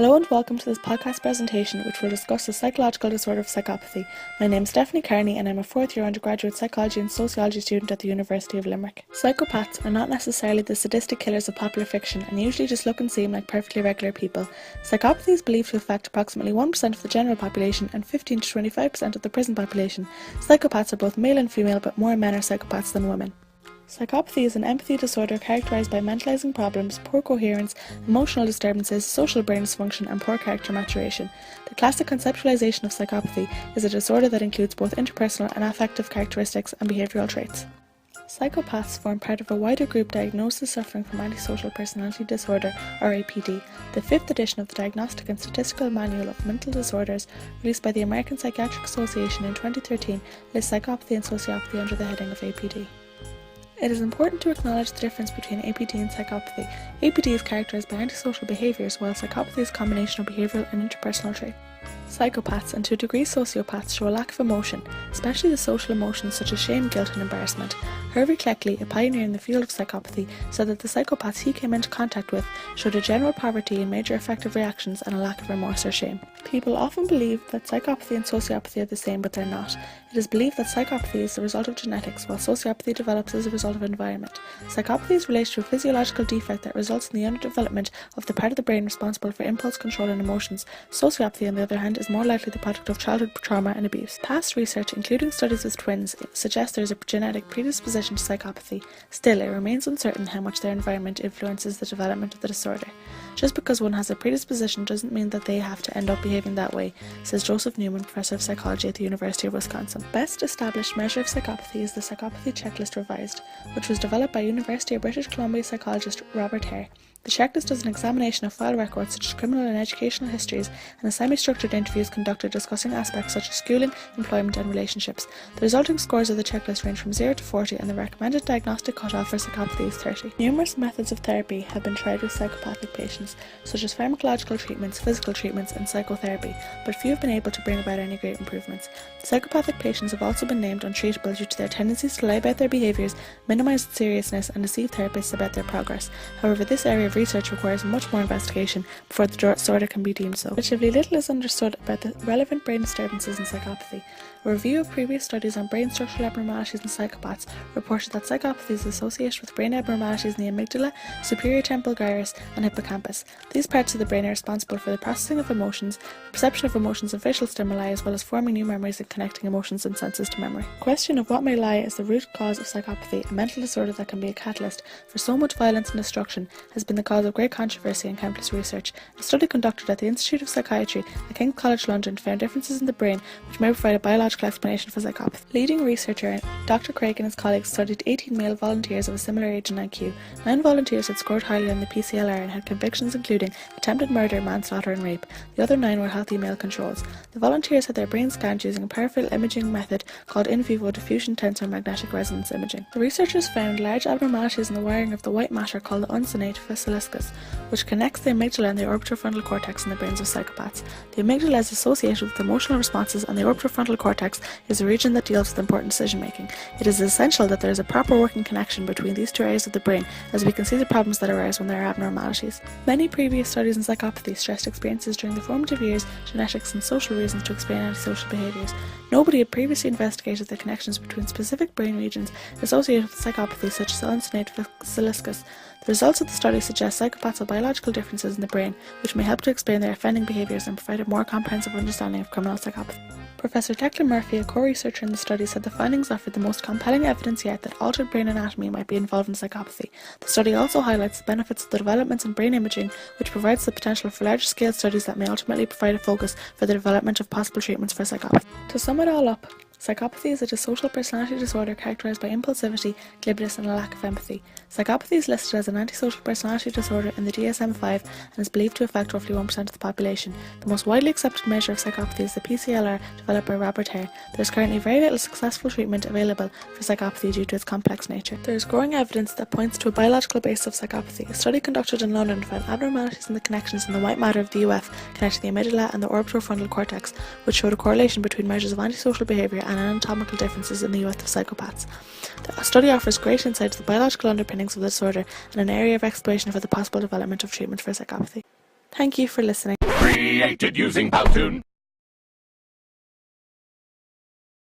Hello and welcome to this podcast presentation which will discuss the psychological disorder of psychopathy. My name is Stephanie Kearney and I'm a fourth year undergraduate psychology and sociology student at the University of Limerick. Psychopaths are not necessarily the sadistic killers of popular fiction and usually just look and seem like perfectly regular people. Psychopathy is believed to affect approximately 1% of the general population and 15 to 25% of the prison population. Psychopaths are both male and female, but more men are psychopaths than women. Psychopathy is an empathy disorder characterised by mentalising problems, poor coherence, emotional disturbances, social brain dysfunction and poor character maturation. The classic conceptualisation of psychopathy is a disorder that includes both interpersonal and affective characteristics and behavioural traits. Psychopaths form part of a wider group diagnosed as suffering from antisocial personality disorder, or APD. The 5th edition of the Diagnostic and Statistical Manual of Mental Disorders, released by the American Psychiatric Association in 2013, lists psychopathy and sociopathy under the heading of APD. It is important to acknowledge the difference between APD and psychopathy. APD is characterised by antisocial behaviours, while psychopathy is a combination of behavioural and interpersonal traits. Psychopaths and to a degree sociopaths show a lack of emotion, especially the social emotions such as shame, guilt and embarrassment. Harvey Cleckley, a pioneer in the field of psychopathy, said that the psychopaths he came into contact with showed a general poverty in major affective reactions and a lack of remorse or shame. People often believe that psychopathy and sociopathy are the same, but they're not. It is believed that psychopathy is the result of genetics, while sociopathy develops as a result of environment. Psychopathy is related to a physiological defect that results in the underdevelopment of the part of the brain responsible for impulse control and emotions. Sociopathy, on the other hand, is more likely the product of childhood trauma and abuse. Past research, including studies with twins, suggests there is a genetic predisposition to psychopathy. Still, it remains uncertain how much their environment influences the development of the disorder. Just because one has a predisposition doesn't mean that they have to end up behaving that way, says Joseph Newman, professor of psychology at the University of Wisconsin. Best established measure of psychopathy is the Psychopathy Checklist Revised, which was developed by University of British Columbia psychologist Robert Hare. The checklist does an examination of file records such as criminal and educational histories and a semi-structured interviews conducted discussing aspects such as schooling, employment and relationships. The resulting scores of the checklist range from 0 to 40 and the recommended diagnostic cutoff for psychopathy is 30. Numerous methods of therapy have been tried with psychopathic patients, such as pharmacological treatments, physical treatments and psychotherapy, but few have been able to bring about any great improvements. Psychopathic patients have also been named untreatable due to their tendencies to lie about their behaviours, minimise seriousness and deceive therapists about their progress. However, this area of research requires much more investigation before the disorder can be deemed so. Relatively little is understood about the relevant brain disturbances in psychopathy. A review of previous studies on brain structural abnormalities in psychopaths reported that psychopathy is associated with brain abnormalities in the amygdala, superior temporal gyrus and hippocampus. These parts of the brain are responsible for the processing of emotions, the perception of emotions and visual stimuli, as well as forming new memories and connecting emotions and senses to memory. The question of what may lie as the root cause of psychopathy, a mental disorder that can be a catalyst for so much violence and destruction, has been the cause of great controversy and countless research. A study conducted at the Institute of Psychiatry at King's College London found differences in the brain which may provide a biological explanation for psychopathy. Leading researcher Dr. Craig and his colleagues studied 18 male volunteers of a similar age and IQ. 9 volunteers had scored highly on the PCLR and had convictions including attempted murder, manslaughter and rape. The other 9 were healthy male controls. The volunteers had their brains scanned using a peripheral imaging method called in vivo diffusion tensor magnetic resonance imaging. The researchers found large abnormalities in the wiring of the white matter called the unsonate facialiscus, which connects the amygdala and the orbitofrontal cortex in the brains of psychopaths. The amygdala is associated with emotional responses and the orbitofrontal cortex is a region that deals with important decision making. It is essential that there is a proper working connection between these two areas of the brain, as we can see the problems that arise when there are abnormalities. Many previous studies in psychopathy stressed experiences during the formative years, genetics and social reasons to explain antisocial behaviours. Nobody had previously investigated the connections between specific brain regions associated with psychopathy, such as the unsonate facialiscus. The results of the study suggest psychopaths have biological differences in the brain, which may help to explain their offending behaviours and provide a more comprehensive understanding of criminal psychopathy. Professor Declan Murphy, a co-researcher in the study, said the findings offered the most compelling evidence yet that altered brain anatomy might be involved in psychopathy. The study also highlights the benefits of the developments in brain imaging, which provides the potential for large-scale studies that may ultimately provide a focus for the development of possible treatments for psychopathy. To sum it all up, psychopathy is a dissocial personality disorder characterised by impulsivity, glibness and a lack of empathy. Psychopathy is listed as an antisocial personality disorder in the DSM-5 and is believed to affect roughly 1% of the population. The most widely accepted measure of psychopathy is the PCLR developed by Robert Hare. There is currently very little successful treatment available for psychopathy due to its complex nature. There is growing evidence that points to a biological basis of psychopathy. A study conducted in London found abnormalities in the connections in the white matter of the UF connecting the amygdala and the orbitofrontal cortex, which showed a correlation between measures of antisocial behaviour and anatomical differences in the youth of psychopaths. The study offers great insight into the biological underpinnings of the disorder and an area of exploration for the possible development of treatment for psychopathy. Thank you for listening. Created using Powtoon.